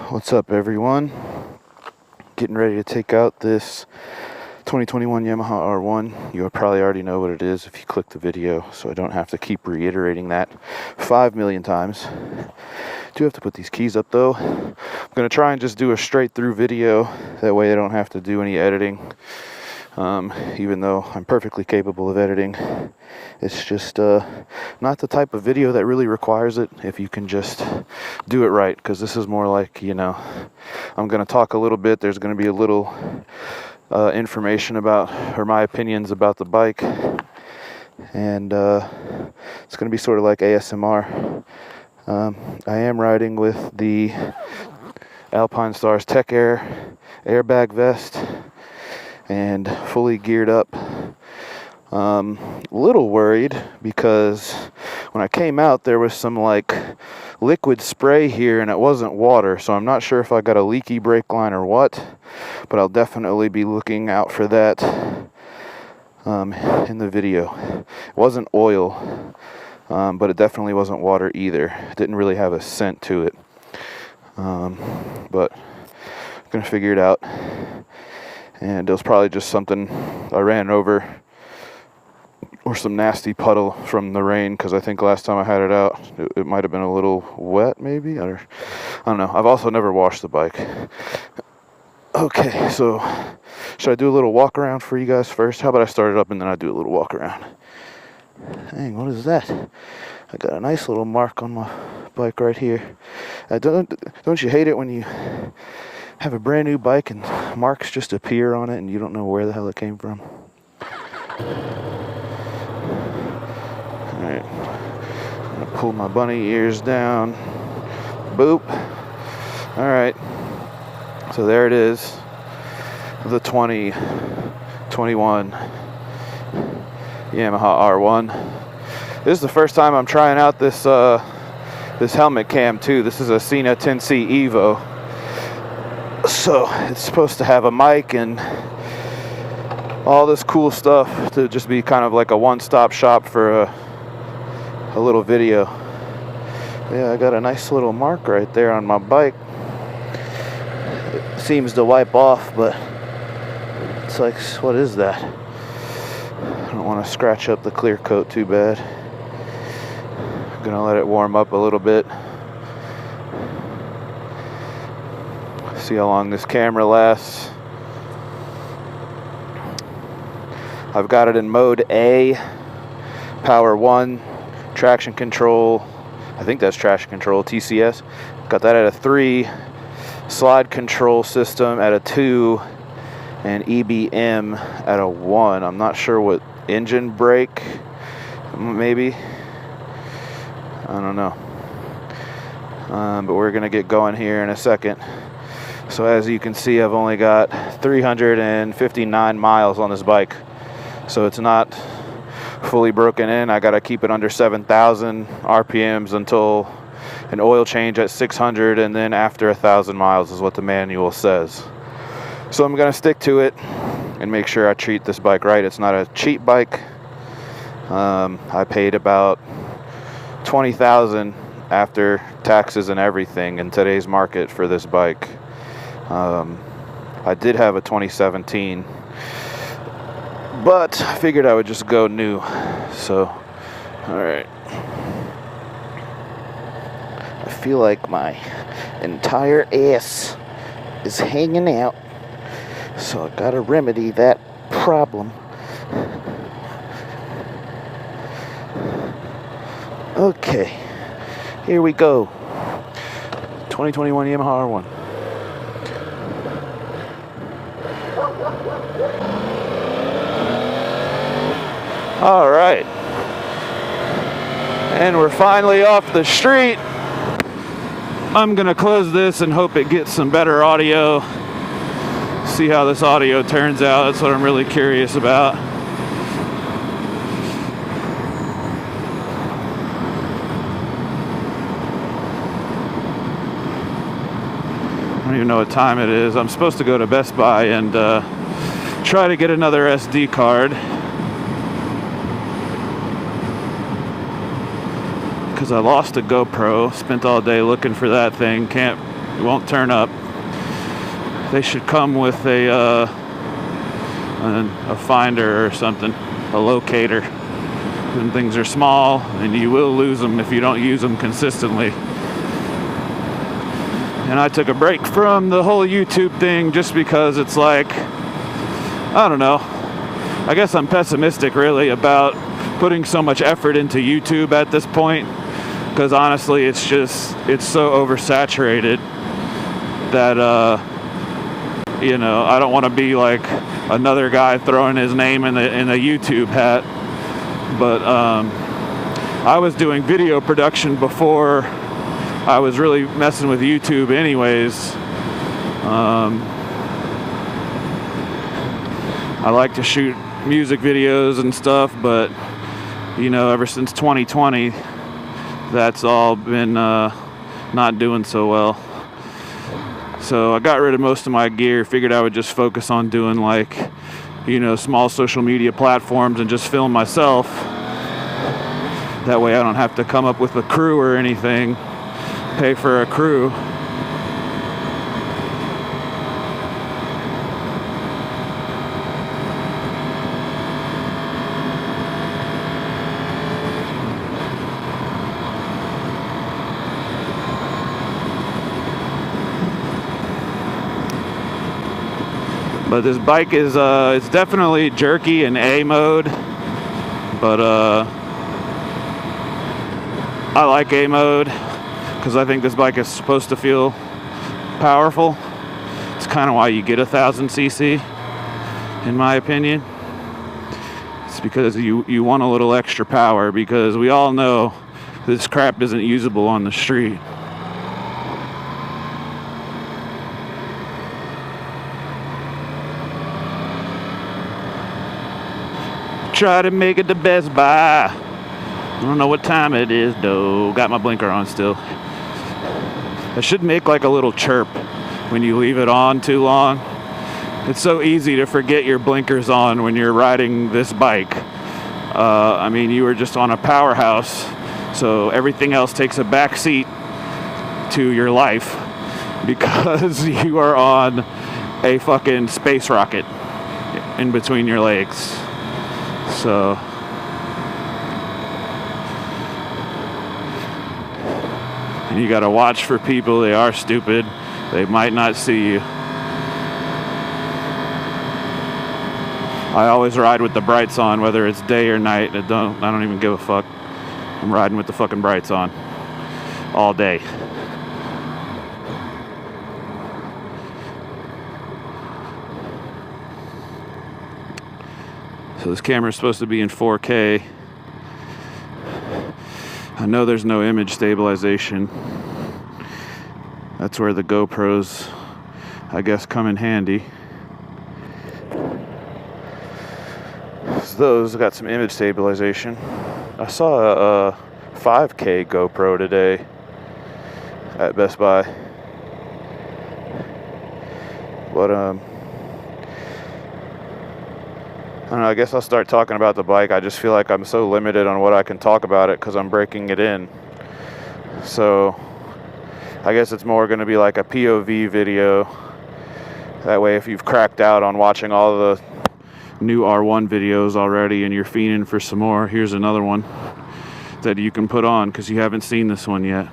What's up, everyone? Getting ready to take out this 2021 Yamaha R1. You probably already know what it is if you click the video, so I don't have to keep reiterating that 5 million times. Do have to put these keys up though. I'm going to try and just do a straight through video. That way I don't have to do any editing. Even though I'm perfectly capable of editing. It's just not the type of video that really requires it if you can just do it right, because this is more like, you know, I'm going to talk a little bit, there's going to be a little information about, or my opinions about the bike, and it's going to be sort of like ASMR. I am riding with the Alpine Stars Tech Air airbag vest and fully geared up. A little worried because when I came out there was some like liquid spray here and it wasn't water, so I'm not sure if I got a leaky brake line or what, but I'll definitely be looking out for that in the video. It wasn't oil, but it definitely wasn't water either. It didn't really have a scent to it, but I'm gonna figure it out. And it was probably just something I ran over, or some nasty puddle from the rain, because I think last time I had it out, it might have been a little wet, maybe, or I don't know. I've also never washed the bike. Okay, so should I do a little walk around for you guys first? How about I start it up and then I do a little walk around? Dang, what is that? I got a nice little mark on my bike right here. Don't you hate it when you have a brand new bike and marks just appear on it and you don't know where the hell it came from? Alright, I'm gonna pull my bunny ears down. Boop. Alright, so there it is, the 2021 Yamaha R1. This is the first time I'm trying out this this helmet cam too. This is a Sena 10C Evo. So it's supposed to have a mic and all this cool stuff to just be kind of like a one-stop shop for a little video. Yeah, I got a nice little mark right there on my bike. It seems to wipe off, but it's like, what is that? I don't want to scratch up the clear coat too bad. I'm gonna let it warm up a little bit. See how long this camera lasts. I've got it in mode A, power 1, traction control, I think that's traction control, TCS. Got that at a 3, slide control system at a 2, and EBM at a 1. I'm not sure what engine brake, maybe, I don't know. But we're gonna get going here in a second. So as you can see, I've only got 359 miles on this bike. So it's not fully broken in. I gotta keep it under 7,000 RPMs until an oil change at 600, and then after 1,000 miles is what the manual says. So I'm gonna stick to it and make sure I treat this bike right. It's not a cheap bike. I paid about $20,000 after taxes and everything in today's market for this bike. I did have a 2017, but I figured I would just go new. So, alright. I feel like my entire ass is hanging out, so I gotta remedy that problem. Okay, here we go. 2021 Yamaha R1. All right, and we're finally off the street. I'm gonna close this and hope it gets some better audio. See how this audio turns out. That's what I'm really curious about. I don't even know what time it is. I'm supposed to go to Best Buy and try to get another SD card, because I lost a GoPro. Spent all day looking for that thing. Can't It won't turn up. They should come with a finder or something, a locator. When things are small, and you will lose them if you don't use them consistently. And I took a break from the whole YouTube thing just because it's like, I don't know. I guess I'm pessimistic really about putting so much effort into YouTube at this point, because honestly it's so oversaturated that you know, I don't want to be like another guy throwing his name in a YouTube hat. But I was doing video production before I was really messing with YouTube anyways. I like to shoot music videos and stuff, but you know, ever since 2020, that's all been not doing so well. So I got rid of most of my gear, figured I would just focus on doing like, you know, small social media platforms and just film myself. That way I don't have to come up with a crew or anything, pay for a crew. But this bike is, it's definitely jerky in A mode, but I like A mode because I think this bike is supposed to feel powerful. It's kind of why you get 1000cc, in my opinion. It's because you want a little extra power, because we all know this crap isn't usable on the street. Try to make it to Best Buy. I don't know what time it is though. Got my blinker on still. It should make like a little chirp when you leave it on too long. It's so easy to forget your blinkers on when you're riding this bike. I mean, you were just on a powerhouse, so everything else takes a back seat to your life because you are on a fucking space rocket in between your legs. So and you gotta watch for people. They are stupid. They might not see you. I always ride with the brights on, whether it's day or night. I don't even give a fuck. I'm riding with the fucking brights on all day. So this camera is supposed to be in 4K. I know there's no image stabilization. That's where the GoPros, I guess, come in handy. So those got some image stabilization. I saw a 5K GoPro today at Best Buy. But I don't know, I guess I'll start talking about the bike. I just feel like I'm so limited on what I can talk about it because I'm breaking it in. So I guess it's more going to be like a POV video. That way if you've cracked out on watching all the new R1 videos already and you're fiending for some more, here's another one that you can put on because you haven't seen this one yet.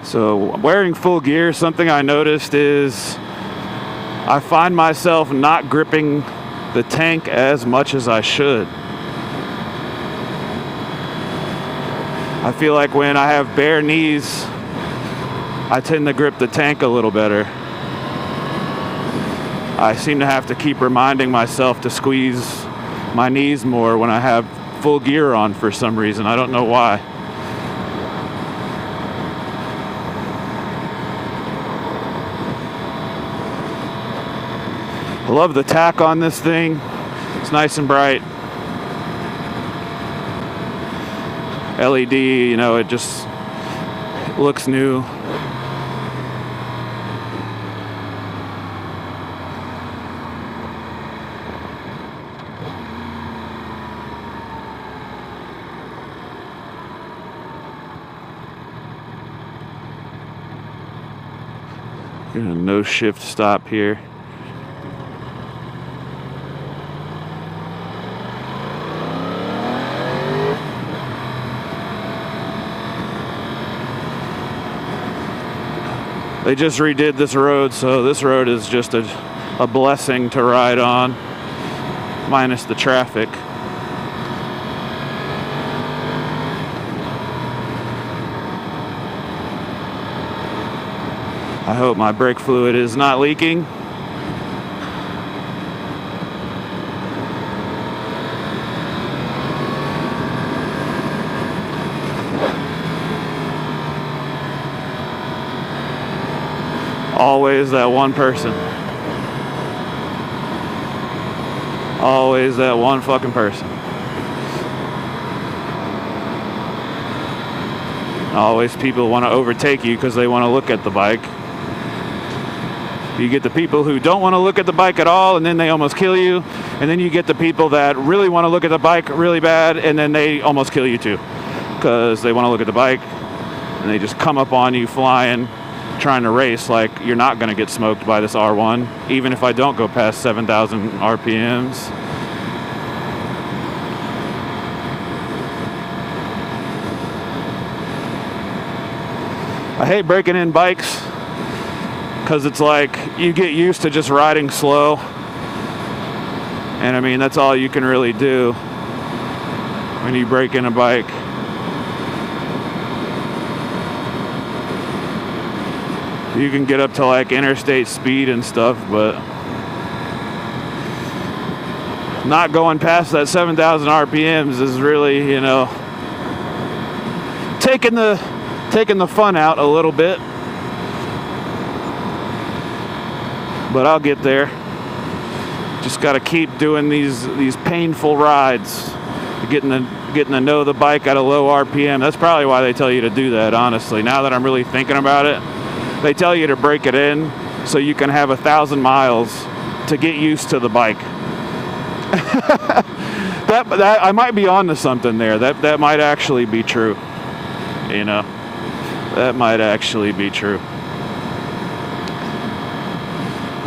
So wearing full gear, something I noticed is I find myself not gripping the tank as much as I should. I feel like when I have bare knees, I tend to grip the tank a little better. I seem to have to keep reminding myself to squeeze my knees more when I have full gear on for some reason. I don't know why. I love the tack on this thing. It's nice and bright. LED, you know, it just Looks new. Gonna no shift stop here. They just redid this road, so this road is just a blessing to ride on, minus the traffic. I hope my brake fluid is not leaking. Always that one person. Always that one fucking person. Always people want to overtake you because they want to look at the bike. You get the people who don't want to look at the bike at all, and then they almost kill you. And then you get the people that really want to look at the bike really bad, and then they almost kill you too, because they want to look at the bike, and they just come up on you flying, trying to race like you're not going to get smoked by this R1, even if I don't go past 7,000 RPMs. I hate breaking in bikes, because it's like you get used to just riding slow, and I mean that's all you can really do when you break in a bike. You can get up to like interstate speed and stuff, but not going past that 7,000 RPMs is really, you know, taking the fun out a little bit. But I'll get there. Just got to keep doing these painful rides, getting to know the bike at a low RPM. That's probably why they tell you to do that, honestly. Now that I'm really thinking about it, they tell you to break it in so you can have 1,000 miles to get used to the bike. that I might be onto something there. That might actually be true. You know, that might actually be true.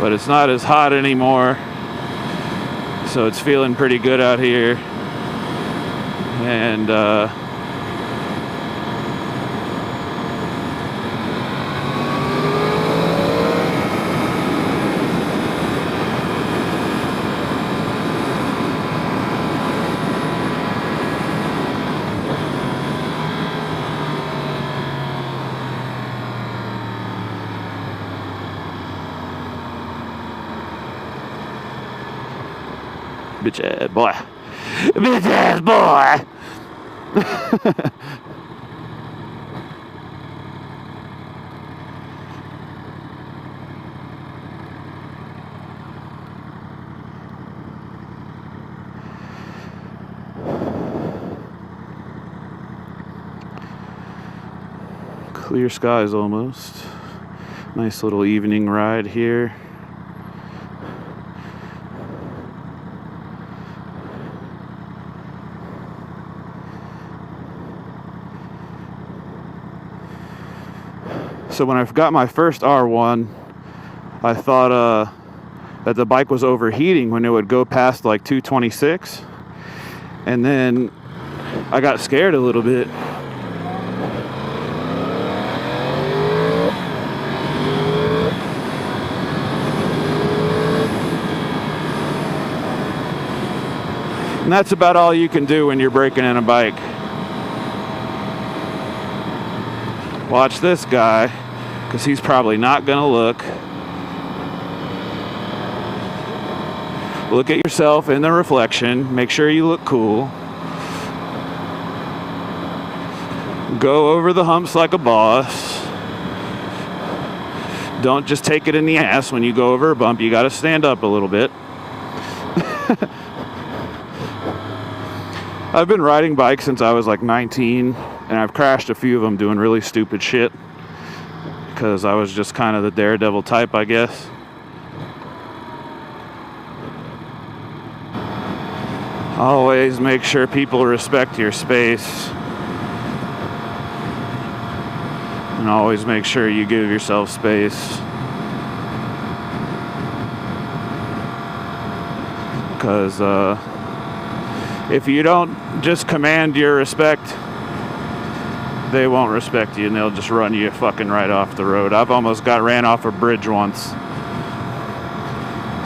But it's not as hot anymore, so it's feeling pretty good out here. And bitch ass boy. Bitch ass boy. Clear skies almost. Nice little evening ride here. So when I got my first R1, I thought that the bike was overheating when it would go past like 226. And then I got scared a little bit. And that's about all you can do when you're breaking in a bike. Watch this guy, because he's probably not going to look. Look at yourself in the reflection. Make sure you look cool. Go over the humps like a boss. Don't just take it in the ass when you go over a bump. You got to stand up a little bit. I've been riding bikes since I was like 19, and And I've crashed a few of them doing really stupid shit because I was just kind of the daredevil type, I guess. Always make sure people respect your space. And always make sure you give yourself space. Because if you don't just command your respect, they won't respect you and they'll just run you fucking right off the road. I've almost got ran off a bridge once.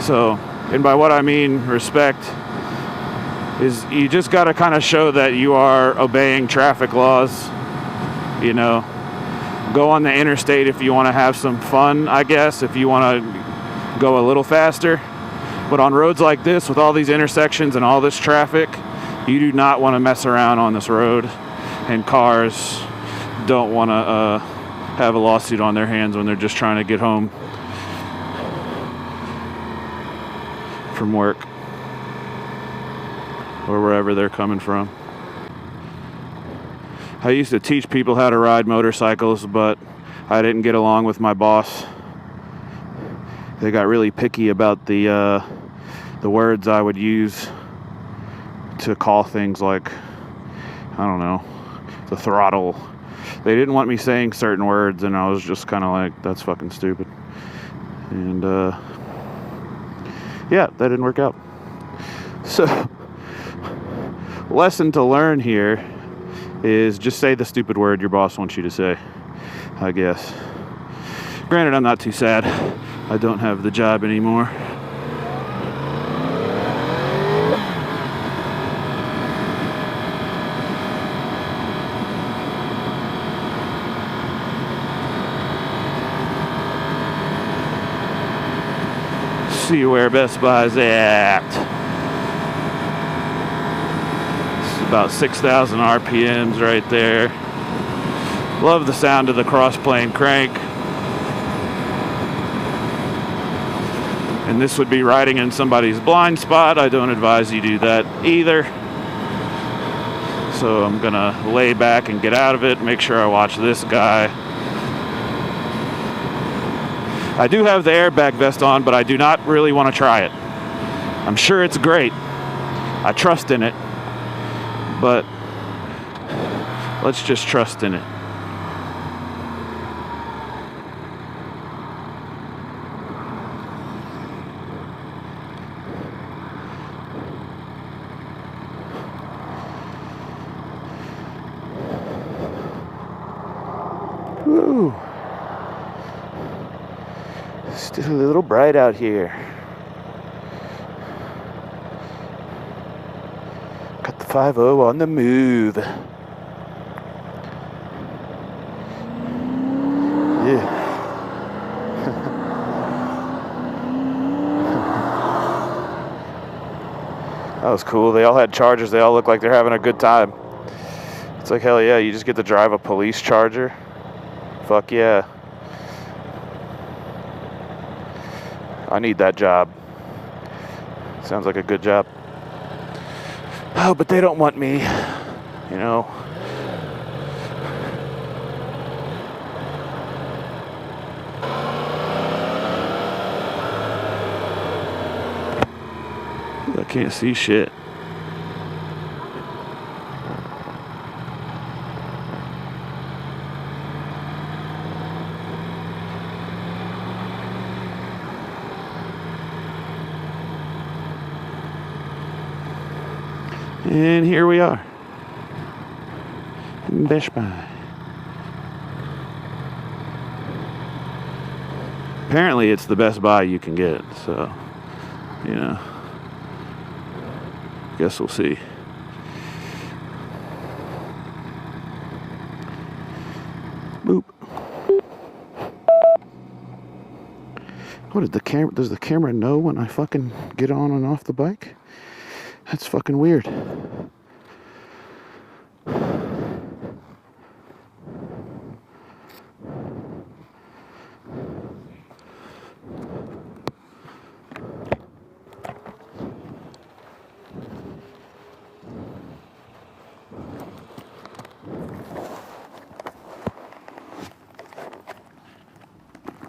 So, and by what I mean respect is you just got to kind of show that you are obeying traffic laws. You know, go on the interstate if you want to have some fun, I guess, if you want to go a little faster. But on roads like this with all these intersections and all this traffic, you do not want to mess around on this road. And cars don't want to have a lawsuit on their hands when they're just trying to get home from work or wherever they're coming from. I used to teach people how to ride motorcycles, but I didn't get along with my boss. They got really picky about the words I would use to call things like, I don't know, the throttle. They didn't want me saying certain words, and I was just kind of like, that's fucking stupid. And yeah, that didn't work out. So, lesson to learn here is just say the stupid word your boss wants you to say, I guess. Granted, I'm not too sad. I don't have the job anymore. See where Best Buy's at. It's about 6,000 RPMs right there. Love the sound of the cross-plane crank. And this would be riding in somebody's blind spot. I don't advise you do that either. So I'm gonna lay back and get out of it, make sure I watch this guy. I do have the airbag vest on, but I do not really want to try it. I'm sure it's great. I trust in it. But let's just trust in it. Woo. Still a little bright out here. Got the 5.0 on the move. Yeah. That was cool. They all had chargers. They all look like they're having a good time. It's like, hell yeah, you just get to drive a police charger. Fuck yeah. I need that job. Sounds like a good job. Oh, but they don't want me, you know. I can't see shit. And here we are. Best Buy. Apparently it's the best buy you can get, so, you know, guess we'll see. Boop. What did the camera, does the camera know when I fucking get on and off the bike? That's fucking weird.